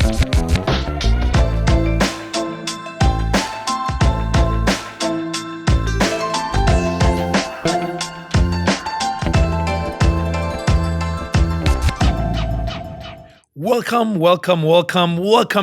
Welcome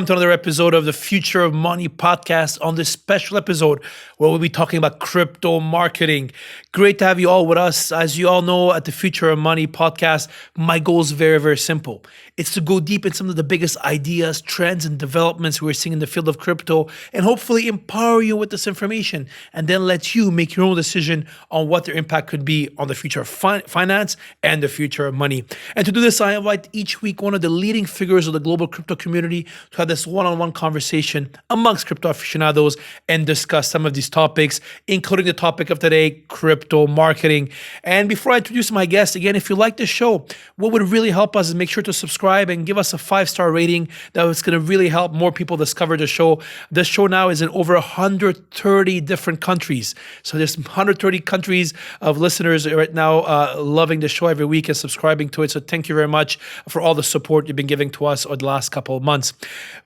to another episode of the Future of Money podcast. On this special episode where we'll be talking about crypto marketing. Great to have you all with us. As you all know, at the Future of Money podcast, my goal is very, very simple. It's to go deep in some of the biggest ideas, trends, and developments we're seeing in the field of crypto, and hopefully empower you with this information, and then let you make your own decision on what their impact could be on the future of finance and the future of money. And to do this, I invite each week one of the leading figures of the global crypto community to have this one-on-one conversation amongst crypto aficionados and discuss some of these topics, including the topic of today, crypto marketing. And before I introduce my guest, again, if you like the show, what would really help us is make sure to subscribe and give us a 5-star rating. That's going to really help more people discover the show. This show now is in over 130 different countries. So there's 130 countries of listeners right now loving the show every week and subscribing to it. So thank you very much for all the support you've been giving to us over the last couple of months.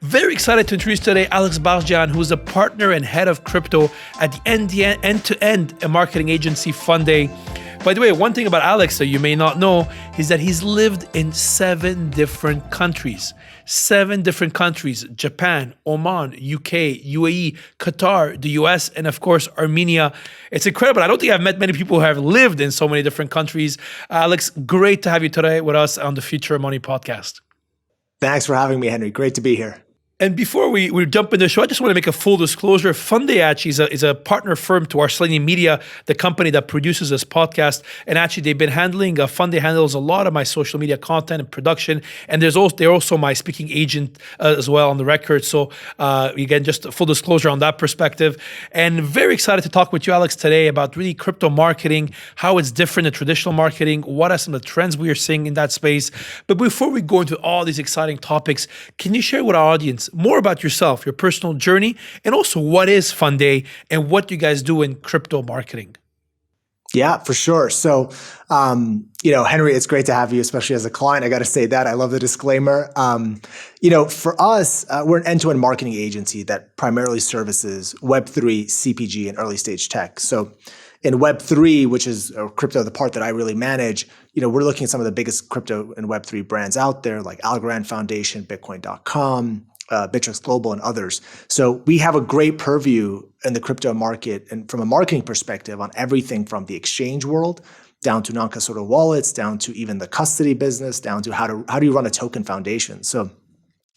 Very excited to introduce today Alex Baghdijan, who's a partner and head of crypto at the end-to-end marketing agency Funday. By the way, one thing about Alex that you may not know is that he's lived in 7 different countries. 7 different countries: Japan, Oman, UK, UAE, Qatar, the US, and of course, Armenia. It's incredible. I don't think I've met many people who have lived in so many different countries. Alex, great to have you today with us on the Future of Money podcast. Thanks for having me, Henry. Great to be here. And before we jump into the show, I just want to make a full disclosure. Funday actually is a partner firm to Arslanian Media, the company that produces this podcast. And actually, they've been handling, Funday handles a lot of my social media content and production. And they're also my speaking agent as well on the record. So again, just a full disclosure on that perspective. And very excited to talk with you, Alex, today about really crypto marketing, how it's different than traditional marketing, what are some of the trends we are seeing in that space. But before we go into all these exciting topics, can you share with our audience more about yourself, your personal journey, and also what is Funday and what you guys do in crypto marketing? Yeah, for sure. So, Henry, it's great to have you, especially as a client. I got to say that. I love the disclaimer. For us, we're an end-to-end marketing agency that primarily services Web3, CPG, and early stage tech. So in Web3, which is crypto, the part that I really manage, we're looking at some of the biggest crypto and Web3 brands out there, like Algorand Foundation, Bitcoin.com, Bittrex Global, and others. So we have a great purview in the crypto market, and from a marketing perspective, on everything from the exchange world down to non-custodial wallets, down to even the custody business, down to how do you run a token foundation. So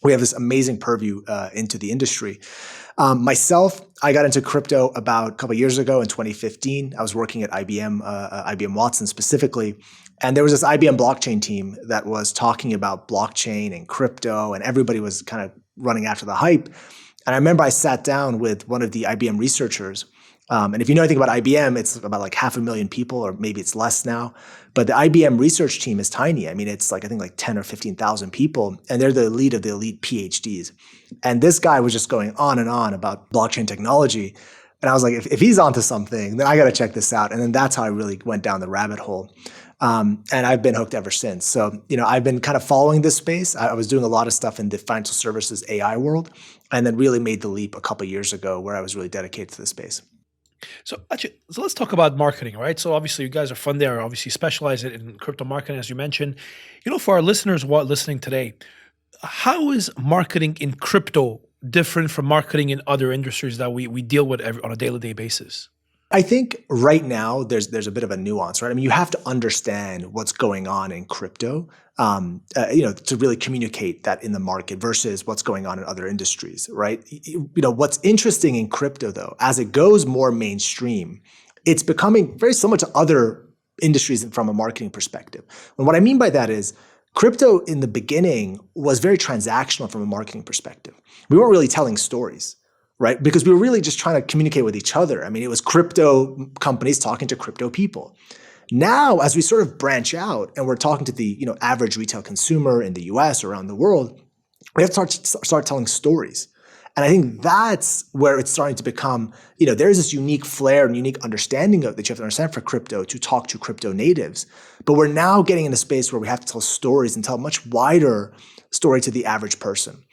we have this amazing purview into the industry. Myself, I got into crypto about a couple of years ago in 2015. I was working at IBM Watson specifically. And there was this IBM blockchain team that was talking about blockchain and crypto, and everybody was kind of running after the hype. And I remember I sat down with one of the IBM researchers. And if you know anything about IBM, it's about like 500,000 people, or maybe it's less now. But the IBM research team is tiny. I mean, it's like, I think like 10 or 15,000 people, and they're the elite of the elite PhDs. And this guy was just going on and on about blockchain technology. And I was like, if he's onto something, then I got to check this out. And then that's how I really went down the rabbit hole. And I've been hooked ever since. So, I've been kind of following this space. I was doing a lot of stuff in the financial services AI world, and then really made the leap a couple of years ago where I was really dedicated to this space. So let's talk about marketing, right? So obviously you guys are Funday, are obviously specialized in crypto marketing, as you mentioned. For our listeners listening today, how is marketing in crypto different from marketing in other industries that we deal with on a day-to-day basis? I think right now there's a bit of a nuance, right? I mean, you have to understand what's going on in crypto, to really communicate that in the market versus what's going on in other industries, right? What's interesting in crypto though, as it goes more mainstream, it's becoming very similar to other industries from a marketing perspective. And what I mean by that is crypto in the beginning was very transactional from a marketing perspective. We weren't really telling stories, right? Because we were really just trying to communicate with each other. I mean, it was crypto companies talking to crypto people. Now, as we sort of branch out and we're talking to the average retail consumer in the US or around the world, we have to start telling stories. And I think that's where it's starting to become, there's this unique flair and unique understanding that you have to understand for crypto to talk to crypto natives. But we're now getting in a space where we have to tell stories and tell much wider story to the average person.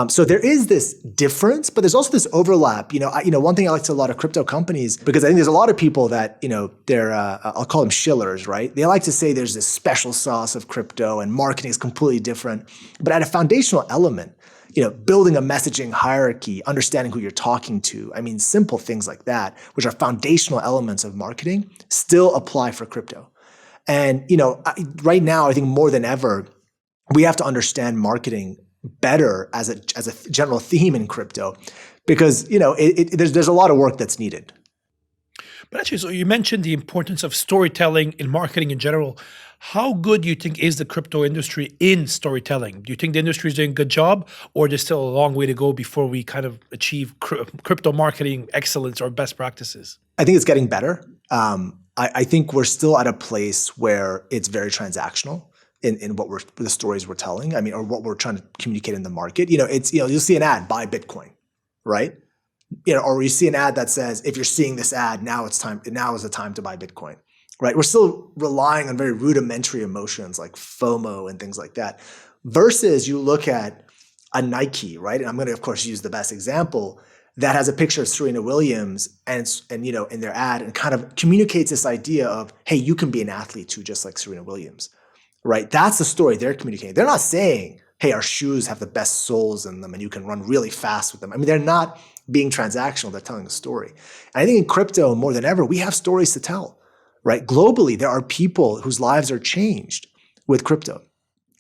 So there is this difference, but there's also this overlap. One thing I like to a lot of crypto companies, because I think there's a lot of people that, they're, I'll call them shillers, right? They like to say there's this special sauce of crypto and marketing is completely different. But at a foundational element, building a messaging hierarchy, understanding who you're talking to, simple things like that, which are foundational elements of marketing, still apply for crypto. And, right now, I think more than ever, we have to understand marketing better as a general theme in crypto, because there's a lot of work that's needed. But actually, so you mentioned the importance of storytelling in marketing in general. How good do you think is the crypto industry in storytelling? Do you think the industry is doing a good job, or there's still a long way to go before we kind of achieve crypto marketing excellence or best practices? I think it's getting better. I think we're still at a place where it's very transactional in the stories we're telling. Or what we're trying to communicate in the market. You'll see an ad, buy Bitcoin, right? Or you see an ad that says, if you're seeing this ad, now is the time to buy Bitcoin, right? We're still relying on very rudimentary emotions like FOMO and things like that. Versus you look at a Nike, right? And I'm going to, of course, use the best example, that has a picture of Serena Williams and in their ad, and kind of communicates this idea of, hey, you can be an athlete too, just like Serena Williams. Right? That's the story they're communicating. They're not saying, hey, our shoes have the best soles in them and you can run really fast with them. They're not being transactional. They're telling a story. And I think in crypto, more than ever, we have stories to tell, right? Globally, there are people whose lives are changed with crypto.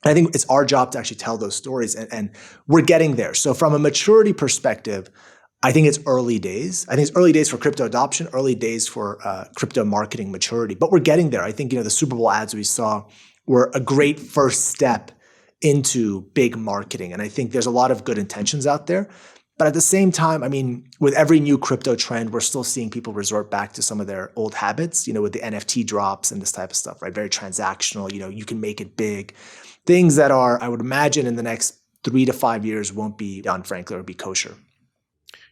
And I think it's our job to actually tell those stories, and we're getting there. So from a maturity perspective, I think it's early days. I think it's early days for crypto adoption, early days for crypto marketing maturity, but we're getting there. I think, the Super Bowl ads we saw were a great first step into big marketing. And I think there's a lot of good intentions out there. But at the same time, with every new crypto trend, we're still seeing people resort back to some of their old habits, with the NFT drops and this type of stuff, right? Very transactional, you can make it big. Things that are, I would imagine, in the next 3 to 5 years won't be done, frankly, or be kosher.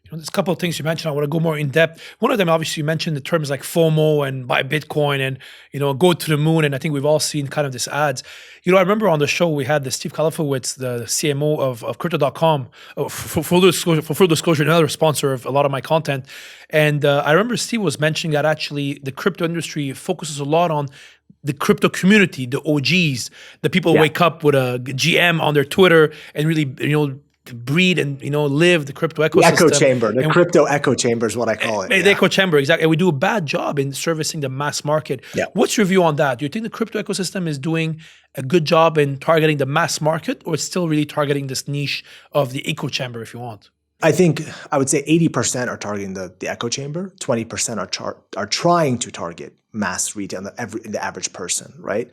There's a couple of things you mentioned. I want to go more in depth. One of them, obviously, you mentioned the terms like FOMO and buy Bitcoin and, go to the moon. And I think we've all seen kind of this ads. I remember on the show, we had the Steve Kalifowitz, the CMO of Crypto.com, for full disclosure, another sponsor of a lot of my content. And I remember Steve was mentioning that actually the crypto industry focuses a lot on the crypto community, the OGs, the people who wake up with a GM on their Twitter and really, breed and live the crypto ecosystem. The echo chamber, the crypto echo chamber is what I call it. The echo chamber, exactly. And we do a bad job in servicing the mass market. Yeah. What's your view on that? Do you think the crypto ecosystem is doing a good job in targeting the mass market, or it's still really targeting this niche of the echo chamber, if you want? I think I would say 80% are targeting the echo chamber, 20% are trying to target mass retail, the average person, right?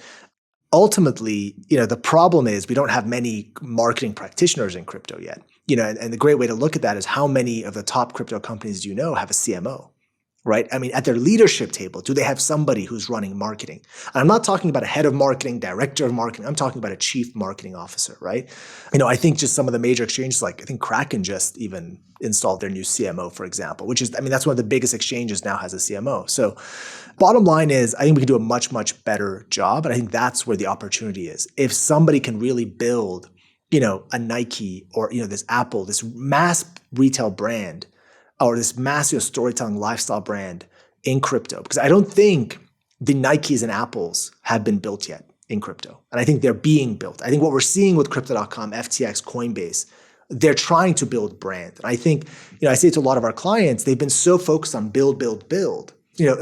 Ultimately, the problem is we don't have many marketing practitioners in crypto yet. And the great way to look at that is how many of the top crypto companies do you know have a CMO, right? At their leadership table, do they have somebody who's running marketing? And I'm not talking about a head of marketing, director of marketing. I'm talking about a chief marketing officer, right? I think just some of the major exchanges, like I think Kraken just even installed their new CMO, for example, which is, that's one of the biggest exchanges now has a CMO. So bottom line is, I think we can do a much, much better job. And I think that's where the opportunity is. If somebody can really build, a Nike or, this Apple, this mass retail brand, or this massive storytelling lifestyle brand in crypto, because I don't think the Nikes and Apples have been built yet in crypto. And I think they're being built. I think what we're seeing with Crypto.com, FTX, Coinbase, they're trying to build brand. And I think, I say to a lot of our clients, they've been so focused on build,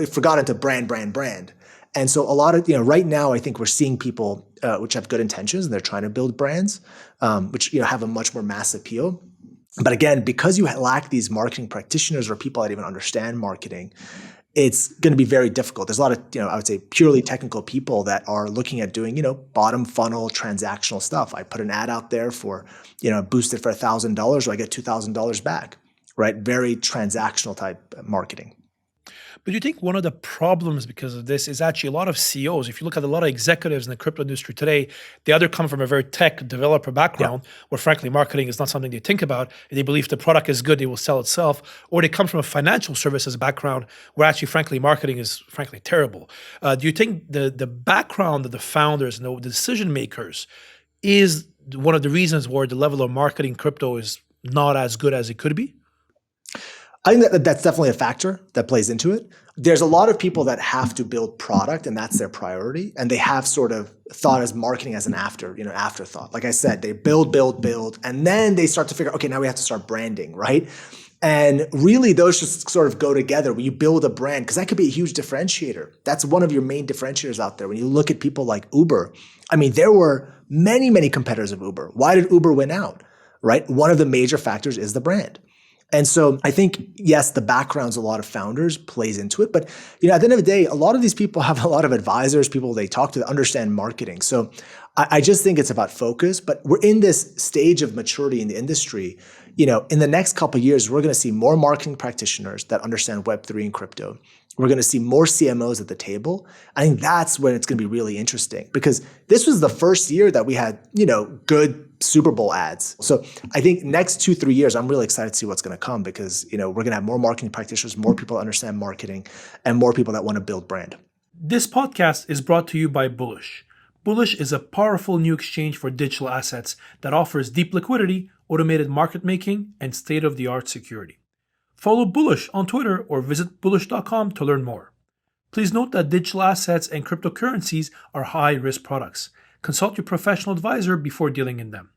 forgotten to brand. And so a lot of, right now, I think we're seeing people which have good intentions and they're trying to build brands, which, have a much more mass appeal. But again, because you lack these marketing practitioners or people that even understand marketing, it's going to be very difficult. There's a lot of, I would say purely technical people that are looking at doing, bottom funnel transactional stuff. I put an ad out there for, boost it for $1,000, or I get $2,000 back, right? Very transactional type marketing. But you think one of the problems because of this is actually a lot of CEOs, if you look at a lot of executives in the crypto industry today, they either come from a very tech developer background, where frankly marketing is not something they think about, and they believe if the product is good, they will sell itself, or they come from a financial services background where actually frankly marketing is frankly terrible. Do you think the background of the founders and the decision makers is one of the reasons where the level of marketing crypto is not as good as it could be? I think that's definitely a factor that plays into it. There's a lot of people that have to build product and that's their priority. And they have sort of thought as marketing as an afterthought. Like I said, they build, and then they start to figure, okay, now we have to start branding, right? And really those just sort of go together when you build a brand, because that could be a huge differentiator. That's one of your main differentiators out there. When you look at people like Uber, I mean, there were many, many competitors of Uber. Why did Uber win out, right? One of the major factors is the brand. And so I think, yes, the backgrounds of a lot of founders plays into it. But at the end of the day, a lot of these people have a lot of advisors, people they talk to that understand marketing. So I just think it's about focus. But we're in this stage of maturity in the industry. In the next couple of years, we're going to see more marketing practitioners that understand Web3 and crypto. We're going to see more CMOs at the table. I think that's when it's going to be really interesting, because this was the first year that we had, good Super Bowl ads. So I think next 2-3 years, I'm really excited to see what's going to come, because, we're going to have more marketing practitioners, more people that understand marketing, and more people that want to build brand. This podcast is brought to you by Bullish. Bullish is a powerful new exchange for digital assets that offers deep liquidity, automated market making, and state-of-the-art security. Follow Bullish on Twitter or visit bullish.com to learn more. Please note that digital assets and cryptocurrencies are high-risk products. Consult your professional advisor before dealing in them.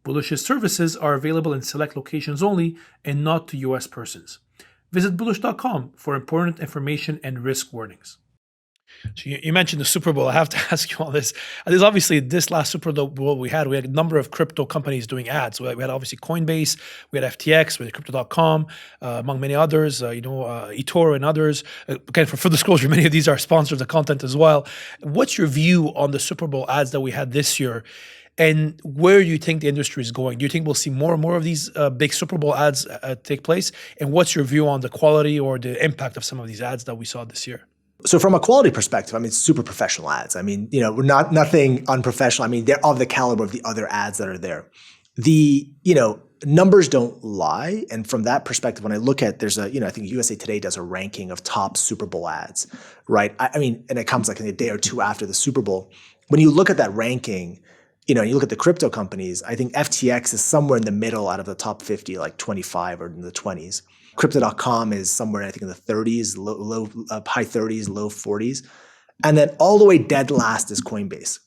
Bullish's services are available in select locations only and not to U.S. persons. Visit bullish.com for important information and risk warnings. So you mentioned the Super Bowl. I have to ask you all this. There's obviously this last Super Bowl we had a number of crypto companies doing ads. We had obviously Coinbase, we had FTX, we had Crypto.com, among many others, eToro and others. Again, for full disclosure, many of these are sponsors of content as well. What's your view on the Super Bowl ads that we had this year? And where do you think the industry is going? Do you think we'll see more and more of these big Super Bowl ads take place? And what's your view on the quality or the impact of some of these ads that we saw this year? So from a quality perspective, it's super professional ads. We're nothing unprofessional. They're of the caliber of the other ads that are there. The, numbers don't lie. And from that perspective, when I look at, there's I think USA Today does a ranking of top Super Bowl ads, right? And it comes like in a day or two after the Super Bowl. When you look at that ranking, you look at the crypto companies, I think FTX is somewhere in the middle out of the top 50, like 25 or in the 20s. Crypto.com is somewhere, I think, in the 30s, high 30s, low 40s. And then all the way dead last is Coinbase.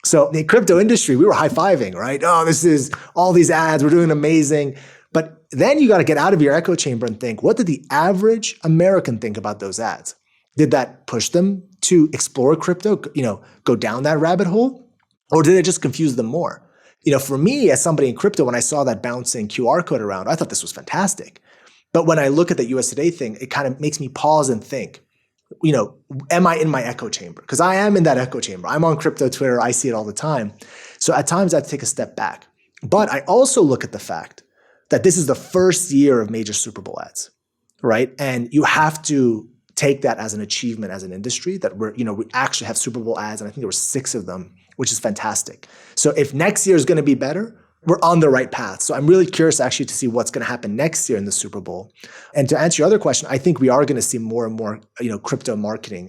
So in the crypto industry, we were high-fiving, right? Oh, this is all these ads, we're doing amazing. But then you got to get out of your echo chamber and think, what did the average American think about those ads? Did that push them to explore crypto, go down that rabbit hole? Or did it just confuse them more? For me, as somebody in crypto, when I saw that bouncing QR code around, I thought this was fantastic. But when I look at the US Today thing, it kind of makes me pause and think, am I in my echo chamber? Because I am in that echo chamber. I'm on crypto Twitter. I see it all the time. So at times I take a step back. But I also look at the fact that this is the first year of major Super Bowl ads, right? And you have to take that as an achievement as an industry that we actually have Super Bowl ads. And I think there were 6 of them, which is fantastic. So if next year is going to be better, we're on the right path. So I'm really curious actually to see what's going to happen next year in the Super Bowl. And to answer your other question, I think we are going to see more and more, crypto marketing.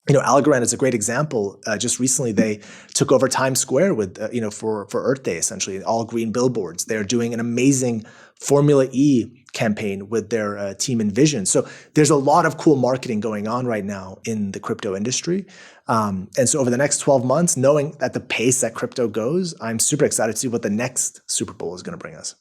Algorand is a great example. Just recently, they took over Times Square with, for Earth Day, essentially, all green billboards. They're doing an amazing Formula E campaign with their team Envision. So there's a lot of cool marketing going on right now in the crypto industry. And so over the next 12 months, knowing at the pace that crypto goes, I'm super excited to see what the next Super Bowl is going to bring us.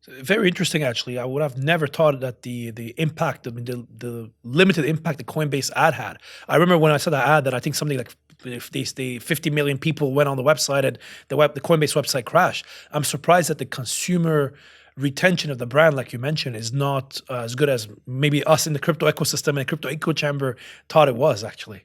Very interesting, actually. I would have never thought that the impact, the limited impact the Coinbase ad had. I remember when I saw that ad that I think something like if they 50 million people went on the website and the Coinbase website crashed. I'm surprised that the consumer retention of the brand, like you mentioned, is not as good as maybe us in the crypto ecosystem and crypto echo chamber thought it was, actually.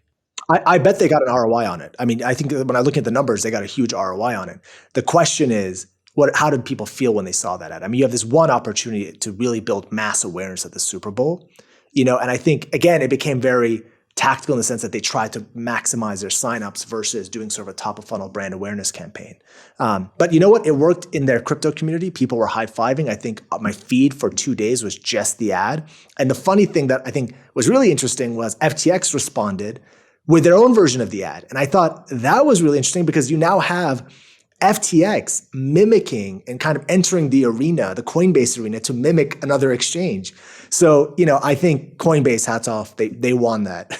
I bet they got an ROI on it. I think when I look at the numbers, they got a huge ROI on it. The question is, how did people feel when they saw that ad? You have this one opportunity to really build mass awareness at the Super Bowl, and I think, again, it became very tactical in the sense that they tried to maximize their signups versus doing sort of a top of funnel brand awareness campaign. But you know what? It worked in their crypto community. People were high-fiving. I think my feed for 2 days was just the ad. And the funny thing that I think was really interesting was FTX responded with their own version of the ad. And I thought that was really interesting because you now have FTX mimicking and kind of entering the arena, the Coinbase arena, to mimic another exchange. So, I think Coinbase, hats off, they won that.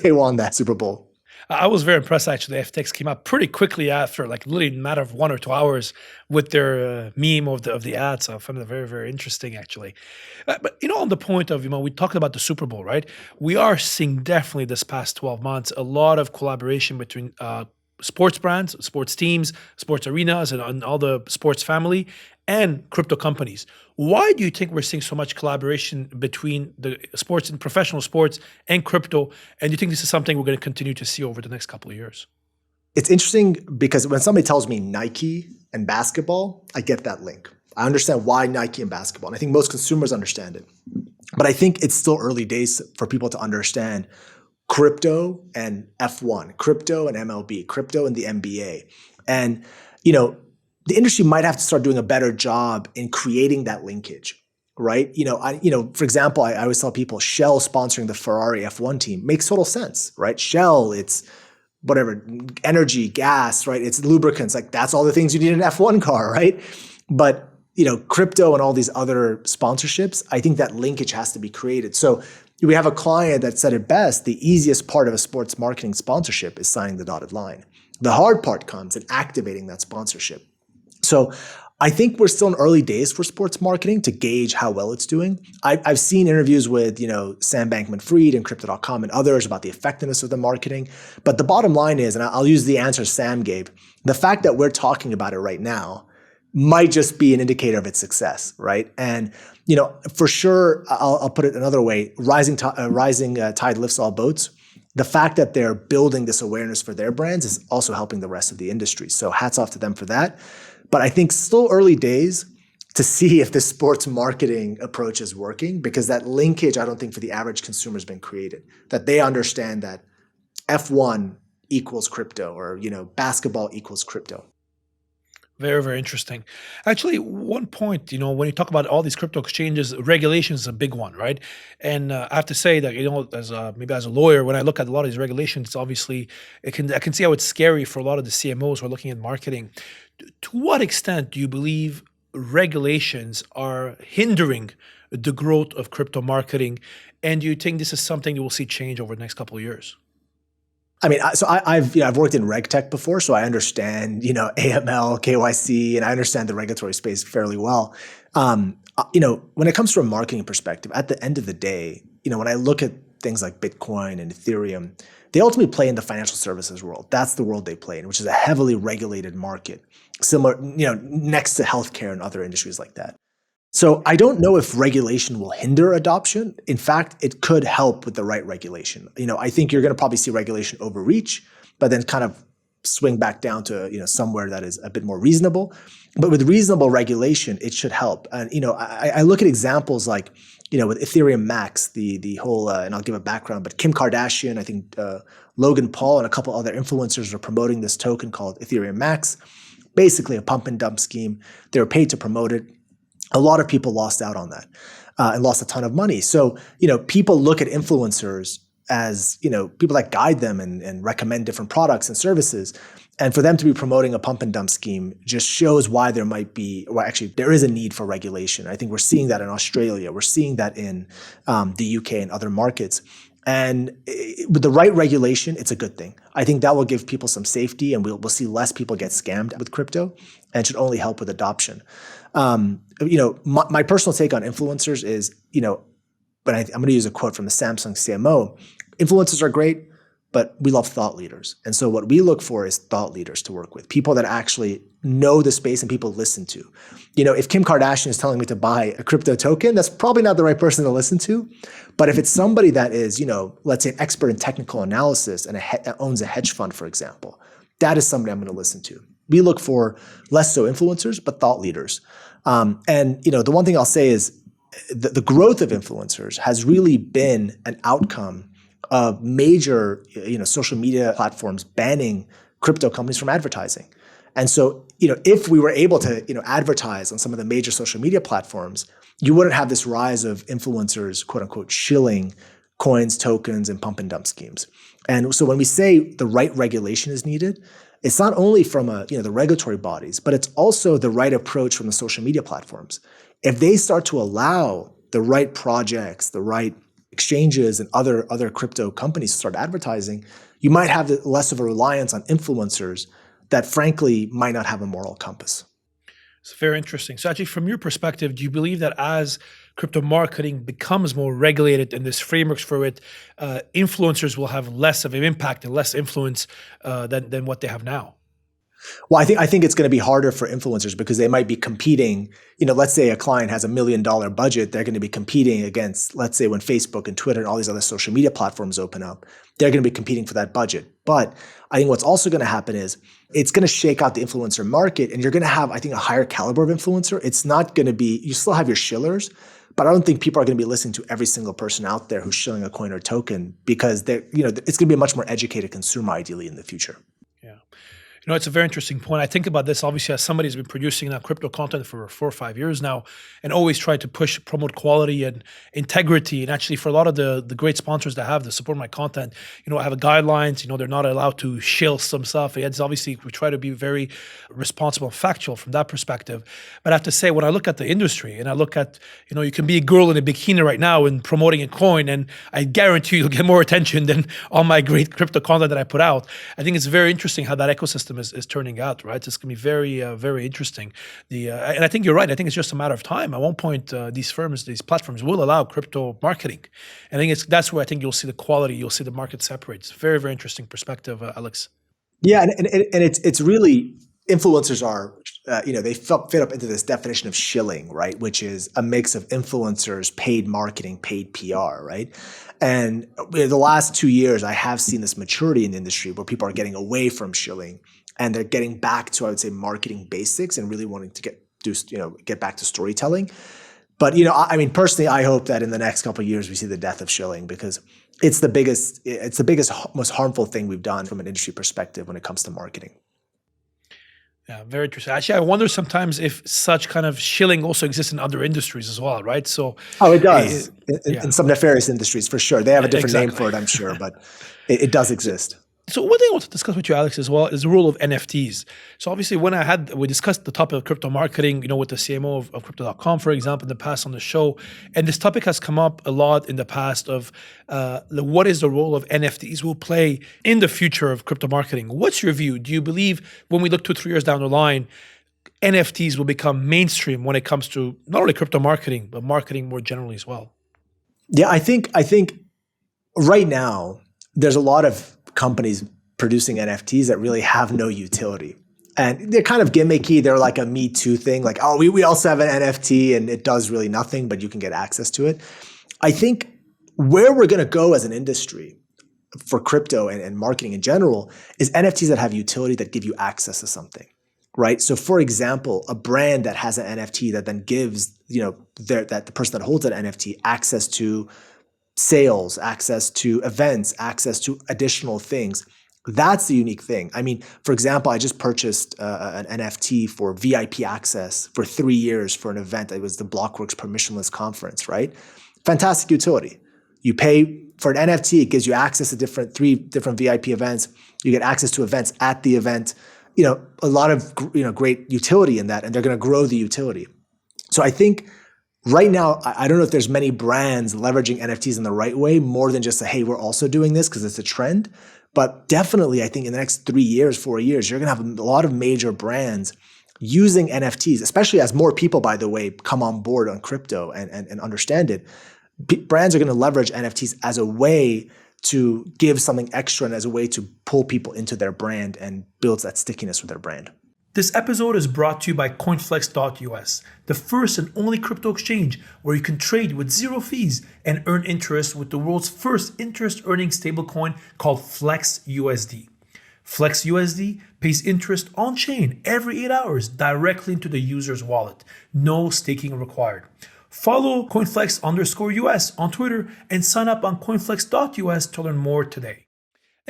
They won that Super Bowl. I was very impressed actually. FTX came out pretty quickly after, like literally in a matter of 1 or 2 hours, with their meme of the ad. So I found it very, very interesting actually. But on the point of, we talked about the Super Bowl, right? We are seeing definitely this past 12 months a lot of collaboration between sports brands, sports teams, sports arenas, and all the sports family and crypto companies. Why do you think we're seeing so much collaboration between the sports and professional sports and crypto? And do you think this is something we're going to continue to see over the next couple of years? It's interesting because when somebody tells me Nike and basketball, I get that link. I understand why Nike and basketball. And I think most consumers understand it. But I think it's still early days for people to understand crypto and F1, crypto and MLB, crypto and the NBA. And, the industry might have to start doing a better job in creating that linkage, right? For example, I always tell people Shell sponsoring the Ferrari F1 team makes total sense, right? Shell, it's whatever, energy, gas, right? It's lubricants, like that's all the things you need in an F1 car, right? But, crypto and all these other sponsorships, I think that linkage has to be created. So we have a client that said it best: the easiest part of a sports marketing sponsorship is signing the dotted line. The hard part comes in activating that sponsorship. So I think we're still in early days for sports marketing to gauge how well it's doing. I've seen interviews with, Sam Bankman-Fried and Crypto.com and others about the effectiveness of the marketing. But the bottom line is, and I'll use the answer Sam gave, the fact that we're talking about it right now might just be an indicator of its success, right? And, for sure, I'll put it another way, rising tide lifts all boats. The fact that they're building this awareness for their brands is also helping the rest of the industry. So hats off to them for that. But I think still early days to see if this sports marketing approach is working, because that linkage, I don't think for the average consumer has been created, that they understand that F1 equals crypto or, basketball equals crypto. Very, very interesting. Actually, one point, when you talk about all these crypto exchanges, regulation is a big one, right? And I have to say that, maybe as a lawyer, when I look at a lot of these regulations, it's obviously, I can see how it's scary for a lot of the CMOs who are looking at marketing. To what extent do you believe regulations are hindering the growth of crypto marketing? And do you think this is something you will see change over the next couple of years? I mean, I've worked in reg tech before, so I understand, AML, KYC, and I understand the regulatory space fairly well. When it comes from a marketing perspective, at the end of the day, when I look at things like Bitcoin and Ethereum, they ultimately play in the financial services world. That's the world they play in, which is a heavily regulated market, similar, next to healthcare and other industries like that. So I don't know if regulation will hinder adoption. In fact, it could help with the right regulation. I think you're going to probably see regulation overreach, but then kind of swing back down to, somewhere that is a bit more reasonable. But with reasonable regulation, it should help. And, I look at examples like, with Ethereum Max, the whole, and I'll give a background, but Kim Kardashian, I think Logan Paul and a couple other influencers are promoting this token called Ethereum Max, basically a pump and dump scheme. They were paid to promote it. A lot of people lost out on that and lost a ton of money. So, people look at influencers as, people that guide them and recommend different products and services. And for them to be promoting a pump and dump scheme just shows why there might be, well, actually, there is a need for regulation. I think we're seeing that in Australia. We're seeing that in the UK and other markets. And with the right regulation, it's a good thing. I think that will give people some safety, and we'll see less people get scammed with crypto, and should only help with adoption. My personal take on influencers is, but I'm going to use a quote from the Samsung CMO. Influencers are great, but we love thought leaders. And so what we look for is thought leaders to work with, people that actually know the space and people listen to. If Kim Kardashian is telling me to buy a crypto token, that's probably not the right person to listen to. But if it's somebody that is, let's say an expert in technical analysis and owns a hedge fund, for example, that is somebody I'm going to listen to. We look for less so influencers, but thought leaders. The one thing I'll say is the growth of influencers has really been an outcome of major, social media platforms banning crypto companies from advertising. And so, if we were able to, advertise on some of the major social media platforms, you wouldn't have this rise of influencers, quote unquote, shilling coins, tokens, and pump and dump schemes. And so when we say the right regulation is needed, It's not only from the regulatory bodies, but it's also the right approach from the social media platforms. If they start to allow the right projects, the right exchanges and other crypto companies to start advertising, you might have less of a reliance on influencers that frankly might not have a moral compass. It's very interesting. So actually, from your perspective, do you believe that as crypto marketing becomes more regulated and there's frameworks for it, influencers will have less of an impact and less influence than what they have now? Well, I think it's going to be harder for influencers because they might be competing. Let's say a client has $1 million budget, they're going to be competing against, let's say, when Facebook and Twitter and all these other social media platforms open up, they're going to be competing for that budget. But I think what's also going to happen is it's going to shake out the influencer market, and you're going to have, I think, a higher caliber of influencer. It's not going to be, you still have your shillers, but I don't think people are going to be listening to every single person out there who's shilling a coin or token because it's going to be a much more educated consumer ideally in the future. Yeah. It's a very interesting point. I think about this obviously as somebody who's been producing now crypto content for 4 or 5 years now, and always try to promote quality and integrity. And actually, for a lot of the great sponsors that have to support my content, I have guidelines. They're not allowed to shill some stuff. It's obviously we try to be very responsible and factual from that perspective. But I have to say, when I look at the industry and I look at, you can be a girl in a bikini right now and promoting a coin, and I guarantee you'll get more attention than all my great crypto content that I put out. I think it's very interesting how that ecosystem is turning out, right? It's going to be very, very interesting. And I think you're right. I think it's just a matter of time. At one point, these platforms will allow crypto marketing. And I think that's where I think you'll see the quality, you'll see the market separate. It's a very, very interesting perspective, Alex. Yeah, and it's really, influencers are, they fit up into this definition of shilling, right? Which is a mix of influencers, paid marketing, paid PR, right? And the last 2 years, I have seen this maturity in the industry where people are getting away from shilling and they're getting back to, I would say, marketing basics and really wanting to get back to storytelling. But, personally, I hope that in the next couple of years, we see the death of shilling because it's the biggest, most harmful thing we've done from an industry perspective when it comes to marketing. Yeah, very interesting. Actually, I wonder sometimes if such kind of shilling also exists in other industries as well, right? So, it does in some nefarious industries for sure. They have a different name for it, I'm sure, but it does exist. So one thing I want to discuss with you, Alex, as well is the role of NFTs. So obviously, we discussed the topic of crypto marketing, with the CMO of Crypto.com, for example, in the past on the show, and this topic has come up a lot in the past of what is the role of NFTs will play in the future of crypto marketing. What's your view? Do you believe when we look 2 or 3 years down the line, NFTs will become mainstream when it comes to not only crypto marketing, but marketing more generally as well? Yeah, I think right now there's a lot of companies producing NFTs that really have no utility. And they're kind of gimmicky. They're like a Me Too thing. Like, oh, we also have an NFT and it does really nothing, but you can get access to it. I think where we're going to go as an industry for crypto and marketing in general is NFTs that have utility that give you access to something, right? So for example, a brand that has an NFT that then gives, that the person that holds that NFT access to sales, access to events, access to additional things. That's the unique thing. For example, I just purchased an NFT for VIP access for 3 years for an event. It was the Blockworks Permissionless Conference, right? Fantastic utility. You pay for an NFT, it gives you access to 3 different VIP events. You get access to events at the event. A lot of great utility in that, and they're going to grow the utility. So I think right now, I don't know if there's many brands leveraging NFTs in the right way, more than just hey, we're also doing this because it's a trend. But definitely, I think in the next 3 years, 4 years, you're going to have a lot of major brands using NFTs, especially as more people, by the way, come on board on crypto and understand it. Brands are going to leverage NFTs as a way to give something extra and as a way to pull people into their brand and build that stickiness with their brand. This episode is brought to you by CoinFlex.us, the first and only crypto exchange where you can trade with 0 fees and earn interest with the world's first interest-earning stablecoin called FlexUSD. FlexUSD pays interest on-chain every 8 hours directly into the user's wallet. No staking required. Follow CoinFlex_US on Twitter and sign up on CoinFlex.us to learn more today.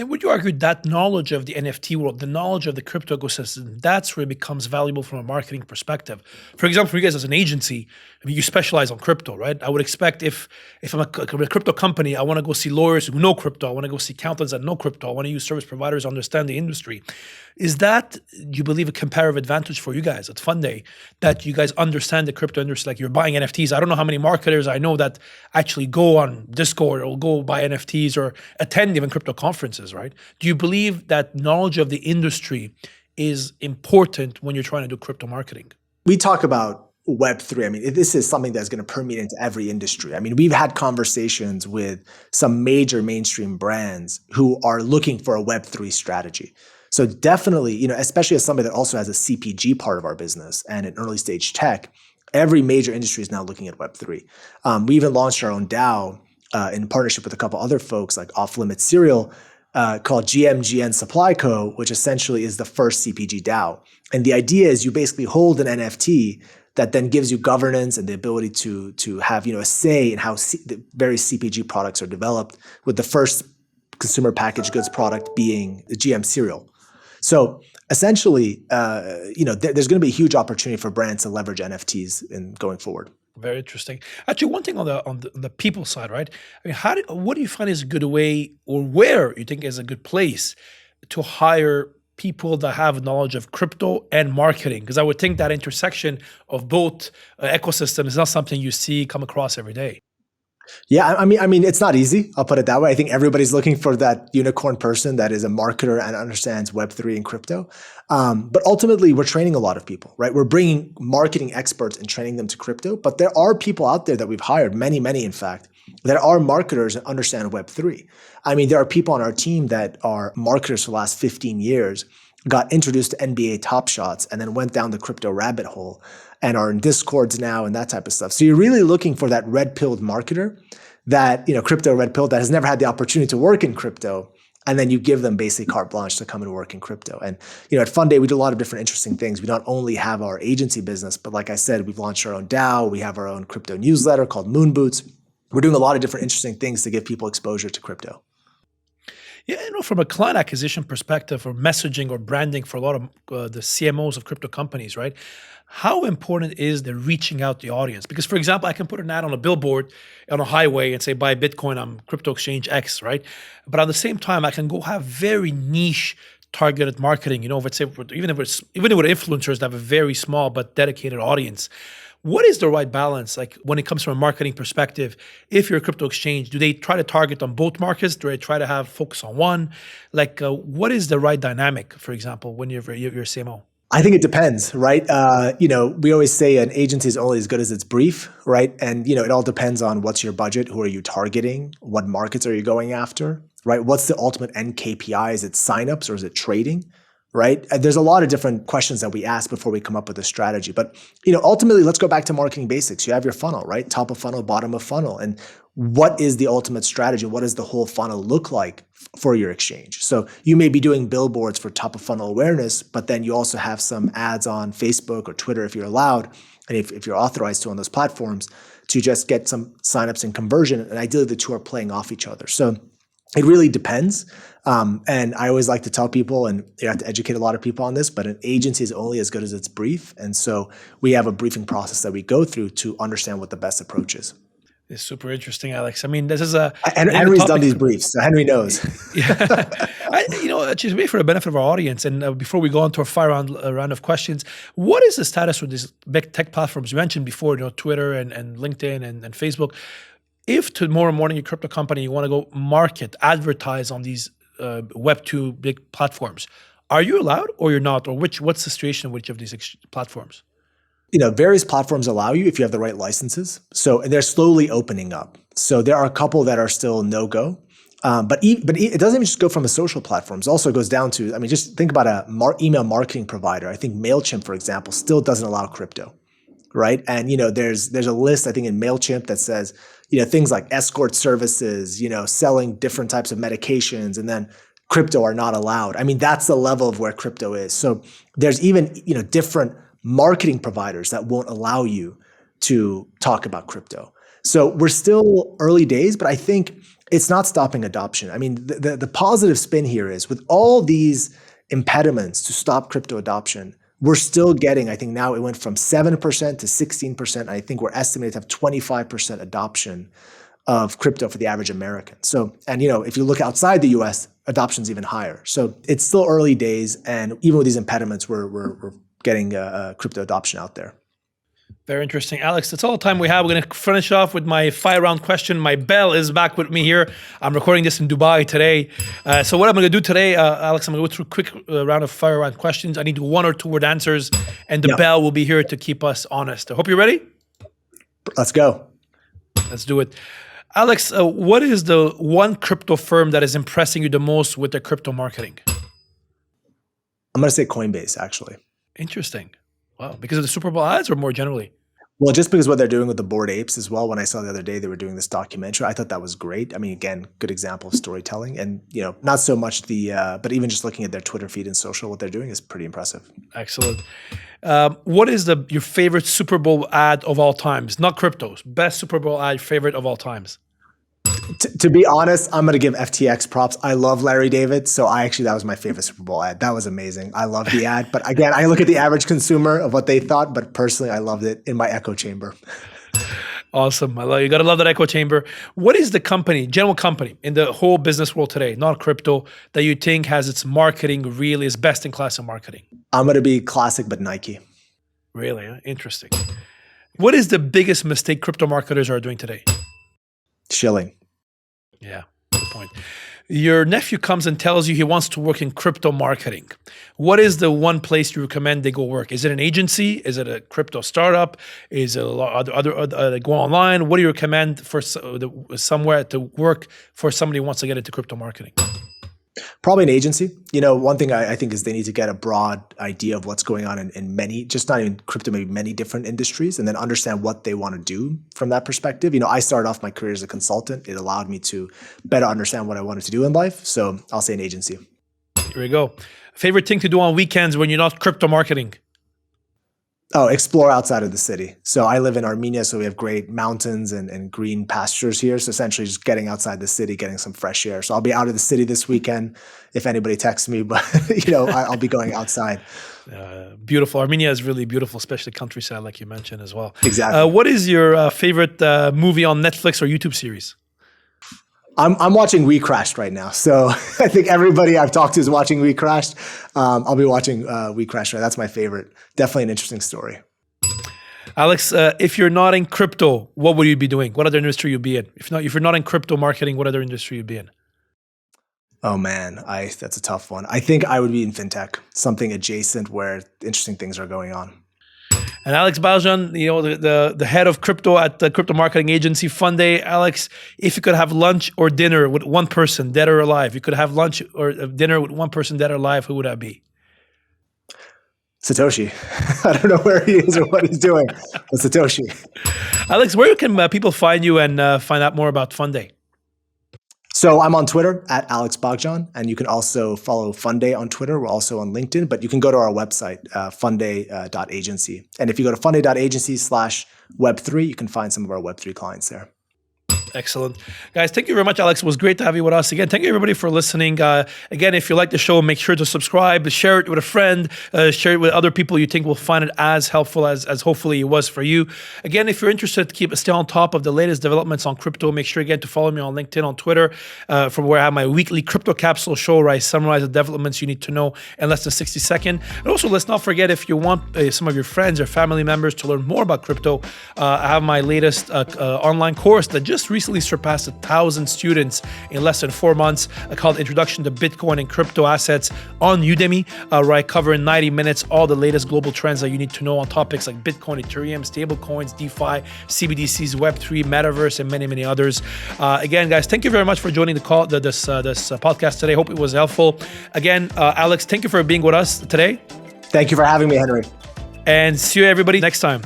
And would you argue that knowledge of the NFT world, the knowledge of the crypto ecosystem, that's where it becomes valuable from a marketing perspective? For example, for you guys as an agency, I mean, you specialize on crypto, right? I would expect if I'm a crypto company, I want to go see lawyers who know crypto. I want to go see accountants that know crypto. I want to use service providers who understand the industry. Is that, you believe, a comparative advantage for you guys at Funday, that you guys understand the crypto industry? Like, you're buying NFTs. I don't know how many marketers I know that actually go on Discord or go buy NFTs or attend even crypto conferences, right? Do you believe that knowledge of the industry is important when you're trying to do crypto marketing? We talk about Web3. I mean, this is something that's going to permeate into every industry. I mean, we've had conversations with some major mainstream brands who are looking for a Web3 strategy. So definitely, especially as somebody that also has a CPG part of our business and an early stage tech, every major industry is now looking at Web3. We even launched our own DAO in partnership with a couple other folks like Off Limits Cereal, called GMGN Supply Co., which essentially is the first CPG DAO. And the idea is you basically hold an NFT that then gives you governance and the ability to have a say in how the various CPG products are developed, with the first consumer packaged goods product being the GM cereal. So essentially, there's going to be a huge opportunity for brands to leverage NFTs in going forward. Very interesting. Actually, one thing on the people side, right? I mean, what do you find is a good way, or where you think is a good place to hire people that have knowledge of crypto and marketing? Because I would think that intersection of both ecosystems is not something you see come across every day. Yeah, I mean, it's not easy. I'll put it that way. I think everybody's looking for that unicorn person that is a marketer and understands Web3 and crypto. But ultimately, we're training a lot of people, right? We're bringing marketing experts and training them to crypto. But there are people out there that we've hired, many, in fact, that are marketers and understand Web3. I mean, there are people on our team that are marketers for the last 15 years, got introduced to NBA Top Shots, and then went down the crypto rabbit hole and are in Discords now and that type of stuff. So you're really looking for that red-pilled marketer, that, crypto red-pilled, that has never had the opportunity to work in crypto. And then you give them basically carte blanche to come and work in crypto. And, at Funday, we do a lot of different interesting things. We not only have our agency business, but like I said, we've launched our own DAO. We have our own crypto newsletter called Moon Boots. We're doing a lot of different interesting things to give people exposure to crypto. Yeah, from a client acquisition perspective or messaging or branding for a lot of the CMOs of crypto companies, right? How important is the reaching out the audience? Because, for example, I can put an ad on a billboard on a highway and say, buy Bitcoin on crypto exchange X, right? But at the same time, I can go have very niche targeted marketing. Let's say even if influencers that have a very small but dedicated audience. What is the right balance? Like, when it comes from a marketing perspective, if you're a crypto exchange, do they try to target on both markets? Do they try to have focus on one? Like, what is the right dynamic, for example, when you're CMO? I think it depends, right? We always say an agency is only as good as its brief, right? And, it all depends on what's your budget, who are you targeting, what markets are you going after, right? What's the ultimate end KPI? Is it signups or is it trading? Right? There's a lot of different questions that we ask before we come up with a strategy. But, ultimately, let's go back to marketing basics. You have your funnel, right? Top of funnel, bottom of funnel. And what is the ultimate strategy? What does the whole funnel look like for your exchange? So you may be doing billboards for top of funnel awareness, but then you also have some ads on Facebook or Twitter if you're allowed, and if you're authorized to on those platforms, to just get some signups and conversion. And ideally, the two are playing off each other. So it really depends. And I always like to tell people, and you have to educate a lot of people on this, but an agency is only as good as its brief. And so we have a briefing process that we go through to understand what the best approach is. It's super interesting, Alex. I mean, this is Henry's done these briefs, so Henry knows. Yeah, just maybe for the benefit of our audience, and before we go on to a round of questions, what is the status with these big tech platforms you mentioned before? Twitter and LinkedIn and Facebook. If tomorrow morning your crypto company, you want to go market, advertise on these Web2 big platforms, are you allowed or you're not? Or what's the situation with each of these platforms? Various platforms allow you if you have the right licenses. So they're slowly opening up. So there are a couple that are still no-go. But it doesn't even just go from the social platforms. It also goes down to, just think about a email marketing provider. I think MailChimp, for example, still doesn't allow crypto, right? And, there's a list, I think, in MailChimp that says, things like escort services, selling different types of medications, and then crypto are not allowed. That's the level of where crypto is. So there's even, different marketing providers that won't allow you to talk about crypto. So we're still early days, but I think It's not stopping adoption. I mean, the positive spin here is with all these impediments to stop crypto adoption, we're still getting, I think now it went from 7% to 16%. I think we're estimated to have 25% adoption of crypto for the average American. So, and if you look outside the US, adoption's even higher. So it's still early days. And even with these impediments, we're getting crypto adoption out there. Very interesting. Alex, that's all the time we have. We're going to finish off with my 5-round question. My bell is back with me here. I'm recording this in Dubai today. So what I'm going to do today, Alex, I'm going to go through a quick round of 5-round questions. I need 1 or 2 word answers, and the bell will be here to keep us honest. I hope you're ready. Let's go. Let's do it. Alex, what is the one crypto firm that is impressing you the most with their crypto marketing? I'm going to say Coinbase, actually. Interesting. Wow. Because of the Super Bowl ads or more generally? Well, just because what they're doing with the Bored Apes as well. When I saw the other day they were doing this documentary, I thought that was great. I mean, again, good example of storytelling, and not so much but even just looking at their Twitter feed and social, what they're doing is pretty impressive. Excellent. What is your favorite Super Bowl ad of all times? Not cryptos. Best Super Bowl ad favorite of all times. To be honest, I'm going to give FTX props. I love Larry David. So that was my favorite Super Bowl ad. That was amazing. I love the ad. But again, I look at the average consumer of what they thought, but personally, I loved it in my echo chamber. Awesome. You got to love that echo chamber. What is the general company in the whole business world today, not crypto, that you think has its marketing really is best in class in marketing? I'm going to be classic, but Nike. Really? Huh? Interesting. What is the biggest mistake crypto marketers are doing today? Shilling. Yeah, good point. Your nephew comes and tells you he wants to work in crypto marketing. What is the one place you recommend they go work? Is it an agency? Is it a crypto startup? Is it other go online? What do you recommend for somewhere to work for somebody who wants to get into crypto marketing? Probably an agency. One thing I think is they need to get a broad idea of what's going on in many, just not even crypto, maybe many different industries, and then understand what they want to do from that perspective. I started off my career as a consultant. It allowed me to better understand what I wanted to do in life. So I'll say an agency. Here we go. Favorite thing to do on weekends when you're not crypto marketing? Oh, explore outside of the city. So I live in Armenia, so we have great mountains and green pastures here. So essentially just getting outside the city, getting some fresh air. So I'll be out of the city this weekend if anybody texts me, but I'll be going outside. Beautiful. Armenia is really beautiful, especially countryside, like you mentioned as well. Exactly. What is your favorite movie on Netflix or YouTube series? I'm watching We Crashed right now. So I think everybody I've talked to is watching We Crashed. I'll be watching We Crashed. That's my favorite. Definitely an interesting story. Alex, if you're not in crypto, what would you be doing? What other industry you'd be in? If you're not in crypto marketing, what other industry you'd be in? Oh man, that's a tough one. I think I would be in fintech, something adjacent where interesting things are going on. And Alex Baghdijan, the head of crypto at the crypto marketing agency Funday. Alex, if you could have lunch or dinner with one person, dead or alive, you could have lunch or dinner with one person, dead or alive, who would that be? Satoshi. I don't know where he is or what he's doing, but Satoshi. Alex, where can people find you and find out more about Funday? So I'm on Twitter at Alex Baghdijan, and you can also follow Funday on Twitter. We're also on LinkedIn, but you can go to our website, funday.agency. And if you go to funday.agency/web3, you can find some of our Web3 clients there. Excellent. Guys, thank you very much, Alex. It was great to have you with us. Again, thank you everybody for listening. Again, if you like the show, make sure to subscribe, share it with a friend, share it with other people you think will find it as helpful as hopefully it was for you. Again, if you're interested to stay on top of the latest developments on crypto, make sure again to follow me on LinkedIn, on Twitter, from where I have my weekly Crypto Capsule show where I summarize the developments you need to know in less than 60 seconds. And also, let's not forget, if you want some of your friends or family members to learn more about crypto, I have my latest online course that just recently surpassed 1,000 students in less than 4 months, called Introduction to Bitcoin and Crypto Assets on Udemy, where I cover in 90 minutes all the latest global trends that you need to know on topics like Bitcoin, Ethereum, stablecoins, DeFi, CBDCs, Web3, Metaverse, and many, many others. Again, guys, thank you very much for joining this podcast today. Hope it was helpful. Again, Alex, thank you for being with us today. Thank you for having me, Henry. And see you everybody next time.